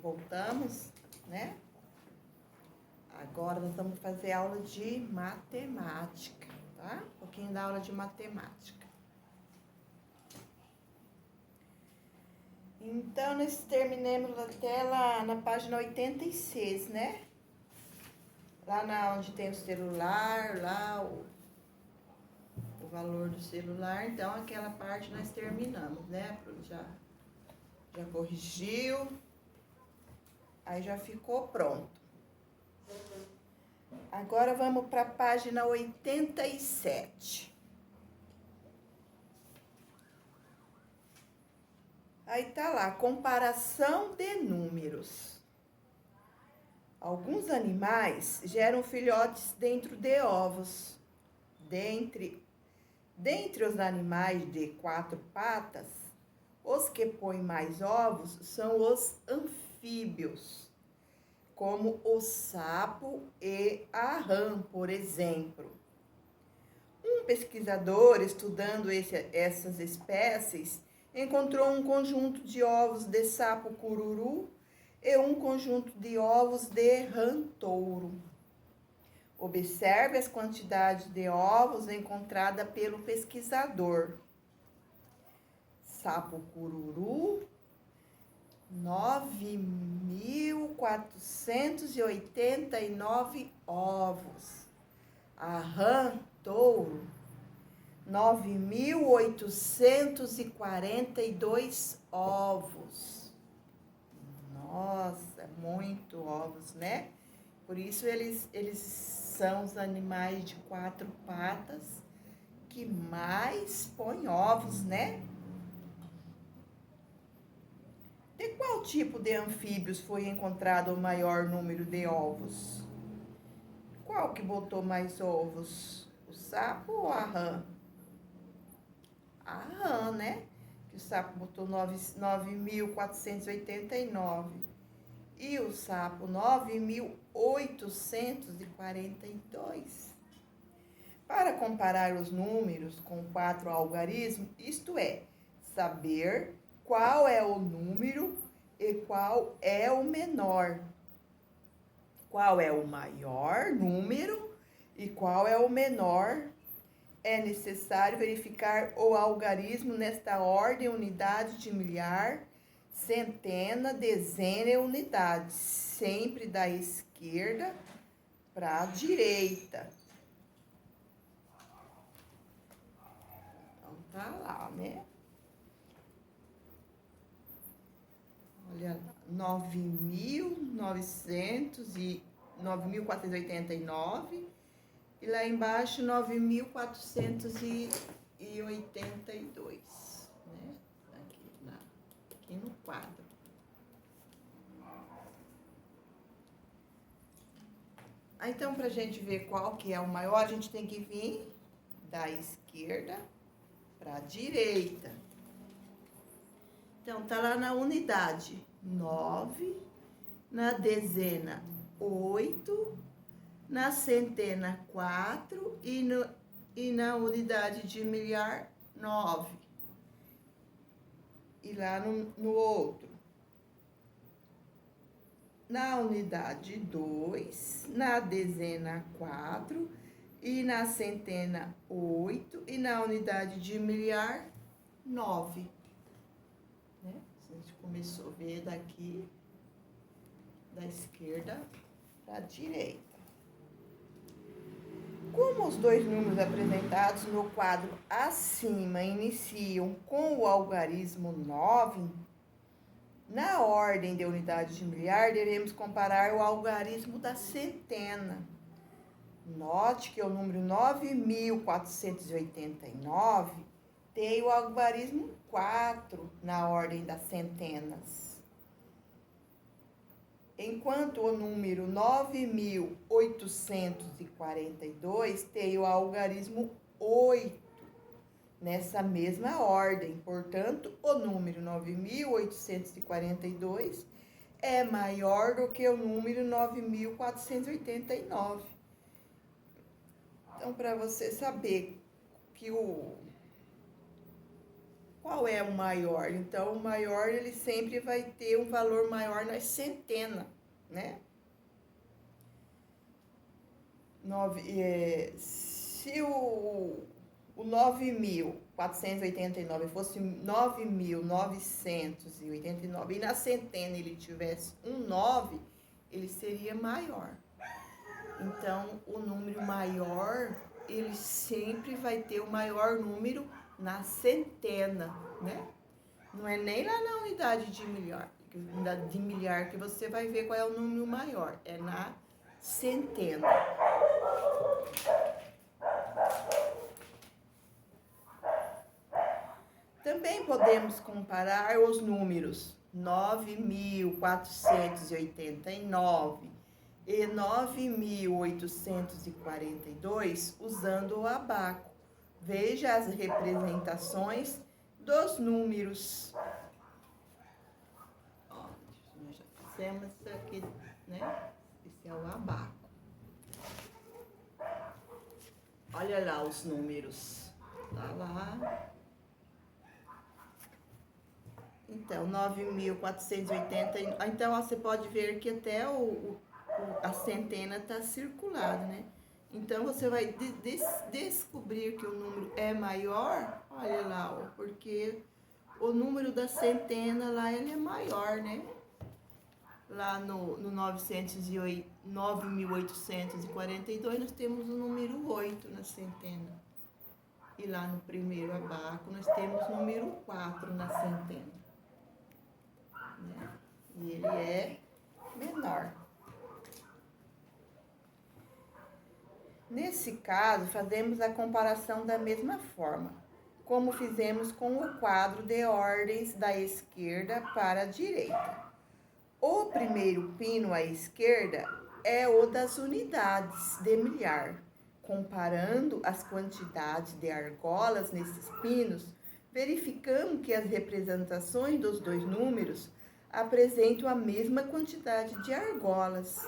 voltamos, né? Agora nós vamos fazer aula de matemática, tá? Um pouquinho da aula de matemática. Então, nós terminamos até lá na página 86, né? Lá onde tem o celular, lá o valor do celular. Então, aquela parte nós terminamos, né? Já corrigiu. Aí já ficou pronto. Agora vamos para a página 87. Aí tá lá, comparação de números. Alguns animais geram filhotes dentro de ovos. Dentre os animais de 4 patas, os que põem mais ovos são os anfíbios, como o sapo e a rã, por exemplo. Um pesquisador, estudando essas espécies, encontrou um conjunto de ovos de sapo cururu e um conjunto de ovos de rã-touro. Observe as quantidades de ovos encontradas pelo pesquisador. Sapo cururu, 9.489 ovos. A rã-touro, 9.842 ovos. Nossa, muito ovos, né? Por isso eles são os animais de 4 patas que mais põem ovos, né? De qual tipo de anfíbios foi encontrado o maior número de ovos? Qual que botou mais ovos? O sapo ou a rã? A rã, né? Que o sapo botou 9.489 e o sapo 9.842. Para comparar os números com 4 algarismos, isto é, saber qual é o número e qual é o menor. Qual é o maior número e qual é o menor. É necessário verificar o algarismo nesta ordem: unidade de milhar, centena, dezena e unidade, sempre da esquerda para a direita. Então tá lá, né? Olha, 9.489 e lá embaixo 9.482, né? Aqui no quadro. Então, para a gente ver qual que é o maior, a gente tem que vir da esquerda para a direita. Então, tá lá na unidade 9, na dezena 8, na centena 4 e na unidade de milhar 9. E lá no outro. Na unidade 2, na dezena 4 e na centena 8 e na unidade de milhar 9. Né? A gente começou a ver daqui da esquerda para a direita. Como os dois números apresentados no quadro acima iniciam com o algarismo 9, na ordem de unidade de milhar, devemos comparar o algarismo da centena. Note que o número 9.489 tem o algarismo 4 na ordem das centenas. Enquanto o número 9.842 tem o algarismo 8 nessa mesma ordem. Portanto, o número 9.842 é maior do que o número 9.489. Então, para você saber que Qual é o maior? Então, o maior, ele sempre vai ter um valor maior nas centenas, né? Se o 9.489 fosse 9.989 e na centena ele tivesse um 9, ele seria maior. Então, o número maior, ele sempre vai ter o maior número na centena, né? Não é nem lá na unidade de milhar que você vai ver qual é o número maior, é na centena. Também podemos comparar os números 9.489 e 9.842 usando o abaco. Veja as representações dos números. Ó, nós já fizemos isso aqui, né? Esse é o abaco. Olha lá os números. Tá lá. Então, 9.480. Então, ó, você pode ver que até a centena está circulada, né? Então, você vai descobrir que o número é maior, olha lá, ó, porque o número da centena lá, ele é maior, né? Lá no 9.842, nós temos o número 8 na centena. E lá no primeiro abaco, nós temos o número 4 na centena. Né? E ele é menor. Nesse caso, fazemos a comparação da mesma forma, como fizemos com o quadro de ordens da esquerda para a direita. O primeiro pino à esquerda é o das unidades de milhar. Comparando as quantidades de argolas nesses pinos, verificamos que as representações dos dois números apresentam a mesma quantidade de argolas.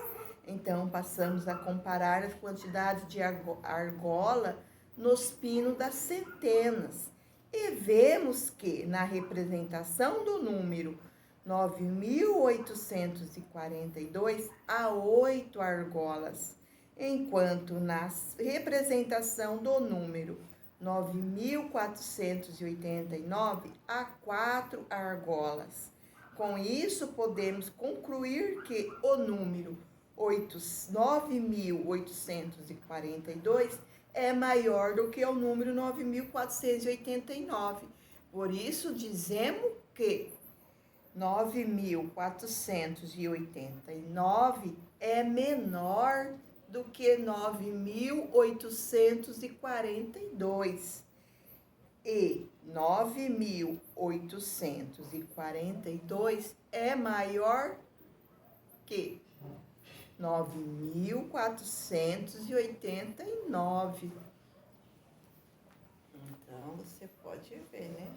Então, passamos a comparar as quantidades de argola nos pinos das centenas e vemos que, na representação do número 9.842, há 8 argolas, enquanto na representação do número 9.489, há 4 argolas. Com isso, podemos concluir que o número 9.842 é maior do que o número 9.489. Por isso, dizemos que 9.489 é menor do que 9.842. E 9.842 é maior que 9.489. Então, você pode ver, né?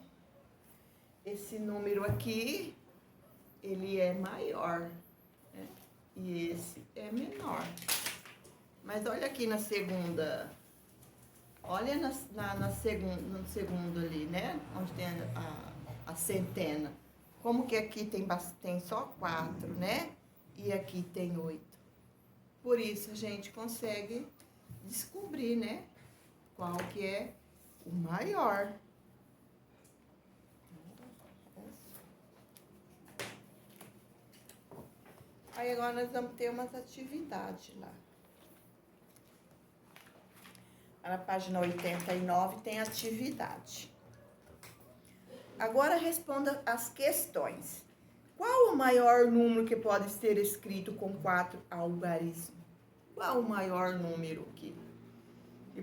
Esse número aqui, ele é maior, né? E esse é menor. Mas olha aqui na segunda, olha no segundo ali, né? Onde tem a centena. Como que aqui tem só 4, né? E aqui tem 8. Por isso a gente consegue descobrir, né? Qual que é o maior. Aí agora nós vamos ter umas atividades lá. Na página 89 tem atividade. Agora responda as questões. Qual o maior número que pode ser escrito com 4 algarismos? Qual o maior número que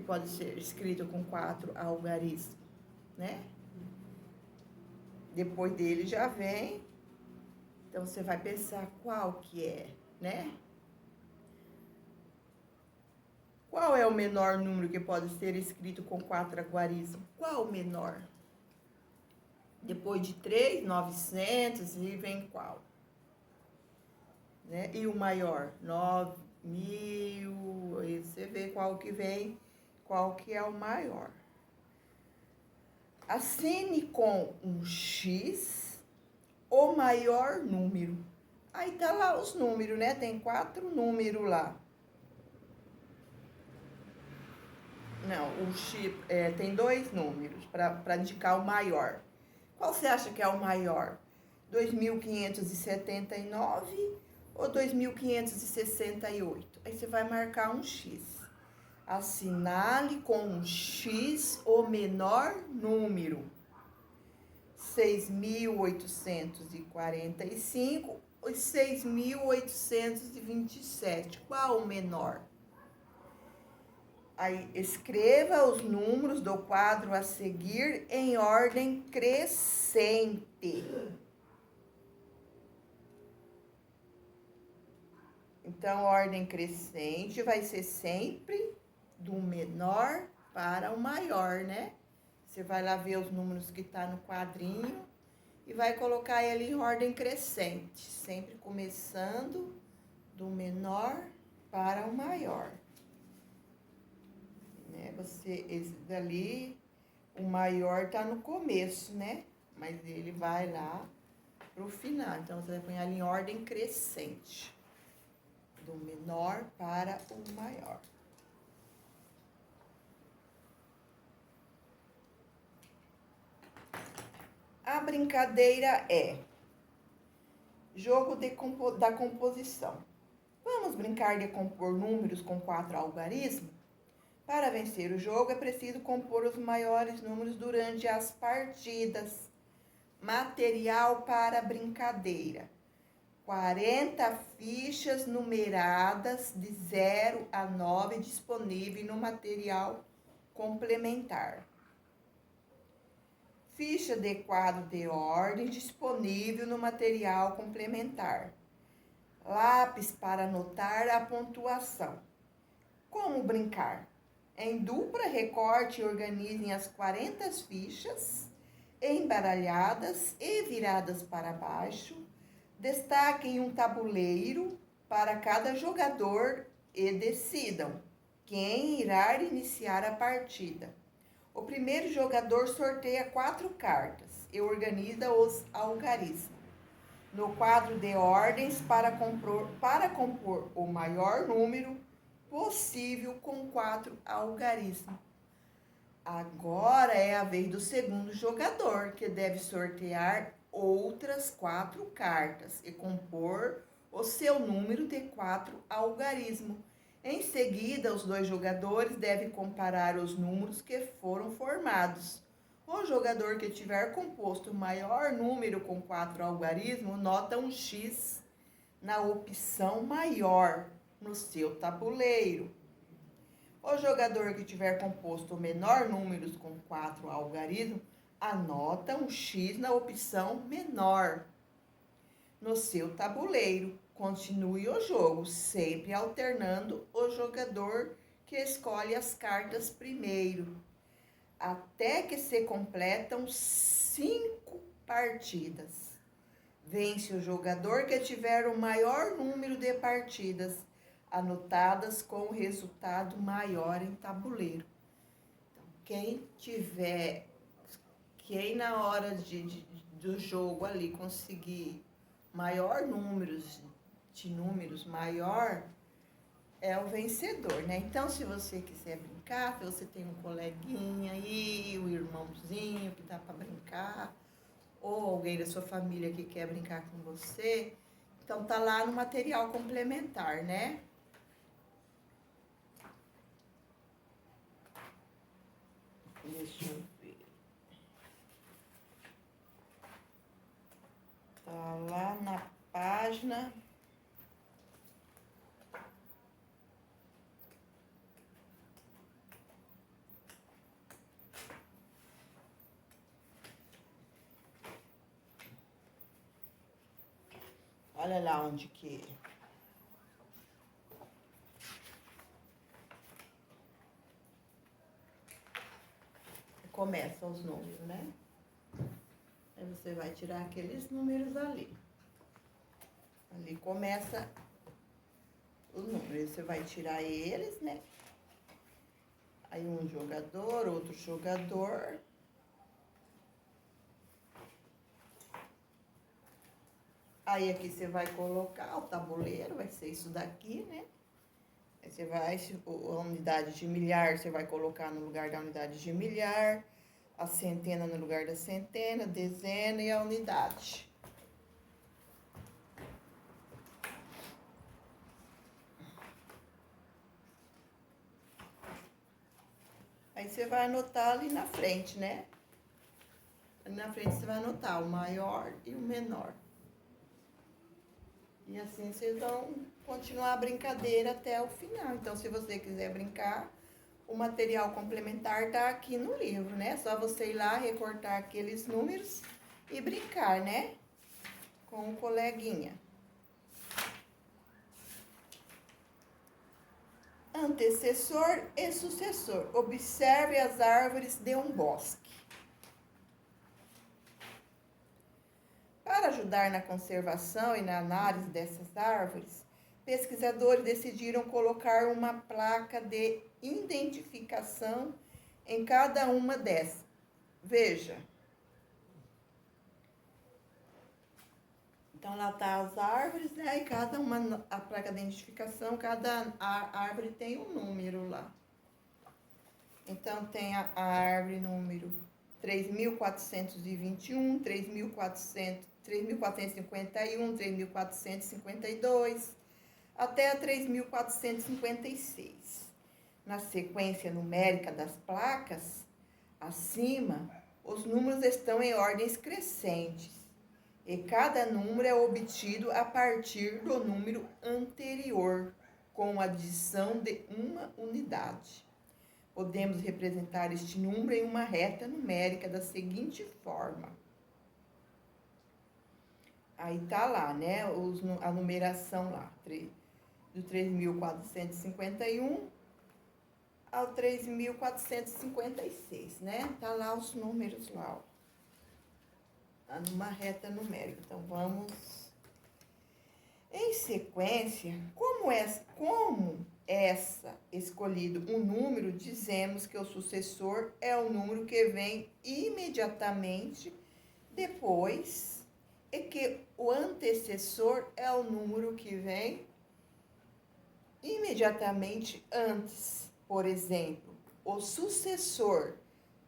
pode ser escrito com 4 algarismos, né? Depois dele já vem. Então, você vai pensar qual que é, né? Qual é o menor número que pode ser escrito com 4 algarismos? Qual o menor? Depois de 3, 900 e vem qual? Né? E o maior? 9.000. Aí você vê qual que vem, qual que é o maior. Assine com um X o maior número. Aí tá lá os números, né? Tem 4 números lá. Não, o X tem 2 números para indicar o maior. Qual você acha que é o maior? 2.579 ou 2.568? Aí você vai marcar um X. Assinale com um X o menor número. 6.845 ou 6.827. Qual o menor? Aí, escreva os números do quadro a seguir em ordem crescente. Então, ordem crescente vai ser sempre do menor para o maior, né? Você vai lá ver os números que tá no quadrinho e vai colocar ele em ordem crescente, sempre começando do menor para o maior. Né? Esse dali, o maior tá no começo, né? Mas ele vai lá pro final. Então, você vai pôr ele em ordem crescente, do menor para o maior. A brincadeira é jogo da composição. Vamos brincar de compor números com 4 algarismos? Para vencer o jogo, é preciso compor os maiores números durante as partidas. Material para brincadeira: 40 fichas numeradas de 0 a 9 disponíveis no material complementar. Ficha de quadro de ordem disponível no material complementar. Lápis para anotar a pontuação. Como brincar? Em dupla, recorte e organizem as 40 fichas, embaralhadas e viradas para baixo. Destaquem um tabuleiro para cada jogador e decidam quem irá iniciar a partida. O primeiro jogador sorteia 4 cartas e organiza os algarismos no quadro de ordens para compor o maior número possível com 4 algarismos. Agora é a vez do segundo jogador, que deve sortear outras 4 cartas e compor o seu número de 4 algarismos. Em seguida, os 2 jogadores devem comparar os números que foram formados. O jogador que tiver composto o maior número com 4 algarismos nota um X na opção maior no seu tabuleiro. O jogador que tiver composto o menor número com 4 algarismos anota um X na opção menor no seu tabuleiro. Continue o jogo, sempre alternando o jogador que escolhe as cartas primeiro, até que se completam 5 partidas. Vence o jogador que tiver o maior número de partidas anotadas com o resultado maior em tabuleiro. Então, quem na hora do jogo ali conseguir maior números maior, é o vencedor, né? Então, se você quiser brincar, se você tem um coleguinha aí, um irmãozinho que tá para brincar, ou alguém da sua família que quer brincar com você, então tá lá no material complementar, né? Deixa eu ver. Tá lá na página. Olha lá onde que começa os números, né? Aí você vai tirar aqueles números ali. Ali começa os números. Você vai tirar eles, né? Aí um jogador, outro jogador. Aí aqui você vai colocar o tabuleiro, vai ser isso daqui, né? Aí você vai, a unidade de milhar, você vai colocar no lugar da unidade de milhar, a centena no lugar da centena, dezena e a unidade. Aí você vai anotar ali na frente, né? Ali na frente você vai anotar o maior e o menor. E assim vocês vão continuar a brincadeira até o final. Então, se você quiser brincar, o material complementar tá aqui no livro, né? Só você ir lá, recortar aqueles números e brincar, né? Com o coleguinha. Antecessor e sucessor. Observe as árvores de um bosque. Para ajudar na conservação e na análise dessas árvores, pesquisadores decidiram colocar uma placa de identificação em cada uma dessas. Veja. Então, lá tá as árvores, né? E cada uma, a placa de identificação, cada árvore tem um número lá. Então, tem a árvore número 3.421, 3.451, 3.452, até a 3.456. Na sequência numérica das placas, acima, os números estão em ordens crescentes. E cada número é obtido a partir do número anterior, com a adição de uma unidade. Podemos representar este número em uma reta numérica da seguinte forma. Aí tá lá, né, a numeração lá, do 3.451 ao 3.456, né? Tá lá os números lá, ó. Numa reta numérica. Então, vamos... Em sequência, como escolhido um número, dizemos que o sucessor é o número que vem imediatamente depois e que o antecessor é o número que vem imediatamente antes. Por exemplo, o sucessor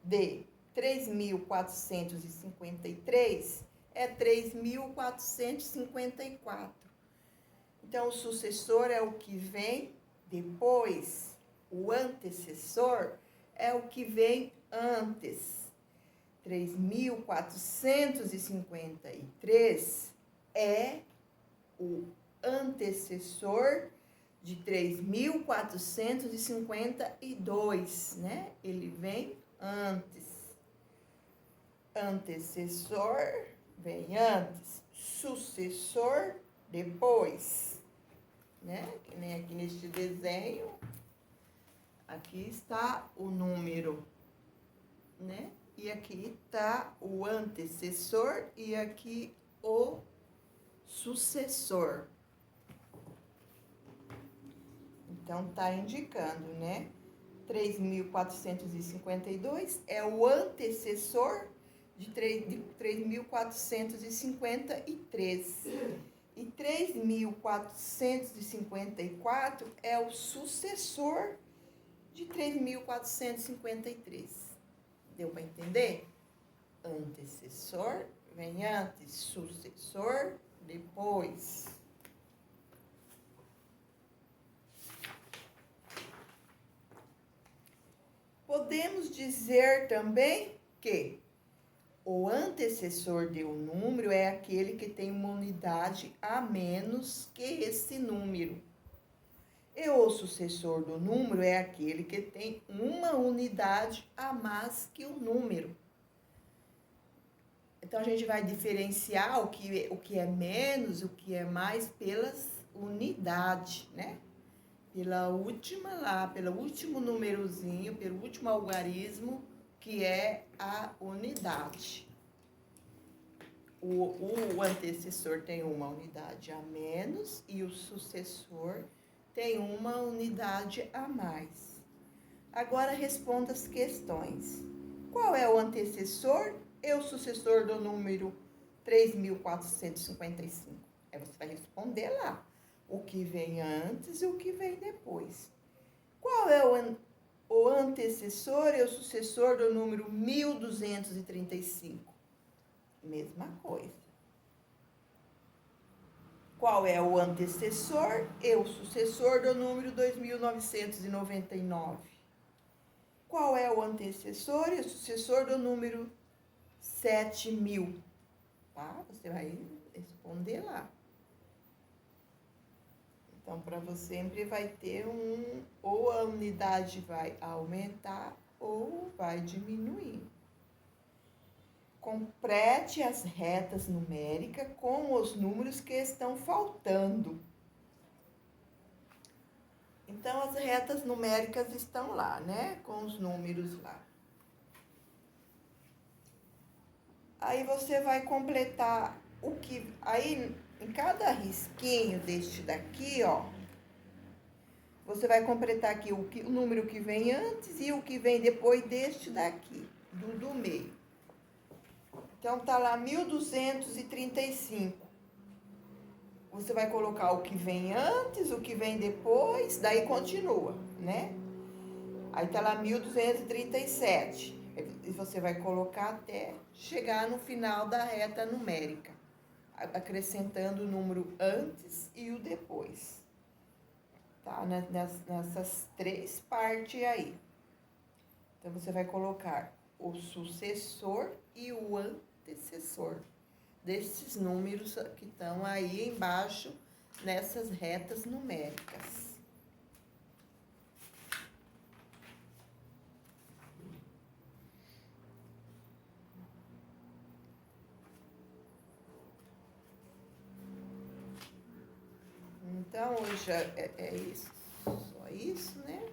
de 3.453 é 3.454. Então, o sucessor é o que vem depois, o antecessor é o que vem antes. 3.453 é o antecessor de 3.452, né? Ele vem antes. Antecessor vem antes, sucessor depois, né? Que nem aqui neste desenho, aqui está o número, né? E aqui está o antecessor e aqui o sucessor. Então, tá indicando, né? 3.452 é o antecessor de 3.453. E 3.454 é o sucessor de 3.453. Deu para entender? Antecessor vem antes, sucessor depois. Podemos dizer também que o antecessor de um número é aquele que tem uma unidade a menos que esse número. E o sucessor do número é aquele que tem uma unidade a mais que o número. Então, a gente vai diferenciar o que é menos, o que é mais pelas unidades, né? Pela última lá, pelo último númerozinho, pelo último algarismo, que é a unidade. O antecessor tem uma unidade a menos e o sucessor tem uma unidade a mais. Agora responda as questões. Qual é o antecessor e o sucessor do número 3.455? responder lá. O que vem antes e o que vem depois. Qual é o antecessor e o sucessor do número 1235? Mesma coisa. Qual é o antecessor e o sucessor do número 2999? Qual é o antecessor e o sucessor do número 7000? Tá? Você vai responder lá. Então, para você sempre vai ter ou a unidade vai aumentar ou vai diminuir. Complete as retas numéricas com os números que estão faltando. Então, as retas numéricas estão lá, né? Com os números lá. Aí você vai completar o que... Aí, em cada risquinho deste daqui, ó, você vai completar aqui o número que vem antes e o que vem depois deste daqui, do meio. Então, tá lá 1235. Você vai colocar o que vem antes, o que vem depois, daí continua, né? Aí tá lá 1237. E você vai colocar até chegar no final da reta numérica, acrescentando o número antes e o depois. Tá? Nessas três partes aí. Então, você vai colocar o sucessor e o antecessor desses números que estão aí embaixo nessas retas numéricas. Então, hoje é isso, só isso, né?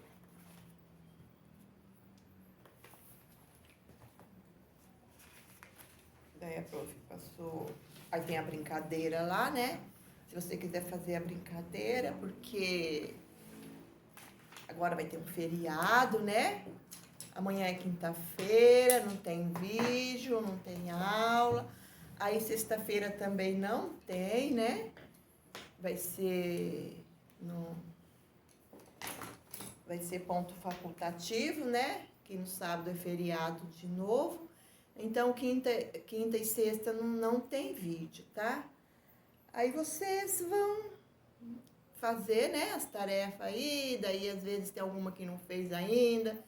Daí a prof passou. Aí tem a brincadeira lá, né? Se você quiser fazer a brincadeira, porque agora vai ter um feriado, né? Amanhã é quinta-feira, não tem vídeo, não tem aula. Aí sexta-feira também não tem, né? Vai ser ponto facultativo, né? Que no sábado é feriado de novo. Então, quinta e sexta não tem vídeo, tá? Aí vocês vão fazer, né, as tarefas aí, daí às vezes tem alguma que não fez ainda,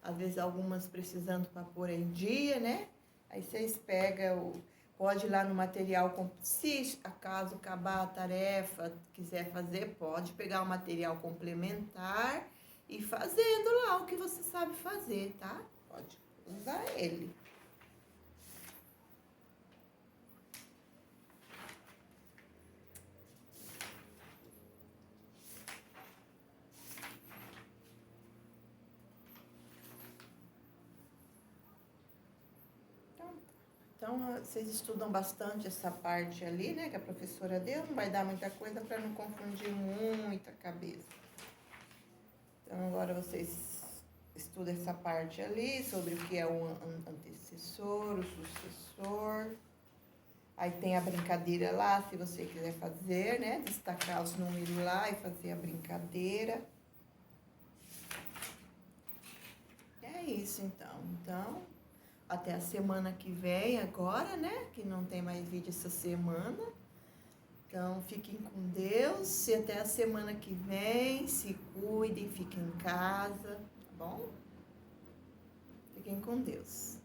às vezes algumas precisando para pôr em dia, né? Aí vocês pegam, pode ir lá no material, se acaso acabar a tarefa, quiser fazer, pode pegar o material complementar e fazendo lá o que você sabe fazer, tá? Pode usar ele. Então, vocês estudam bastante essa parte ali, né, que a professora deu, não vai dar muita coisa para não confundir muita cabeça. Então, agora vocês estudam essa parte ali, sobre o que é o antecessor, o sucessor. Aí tem a brincadeira lá, se você quiser fazer, né, destacar os números lá e fazer a brincadeira. É isso, então. Então, até a semana que vem agora, né? Que não tem mais vídeo essa semana. Então, fiquem com Deus. E até a semana que vem. Se cuidem, fiquem em casa, tá bom? Fiquem com Deus.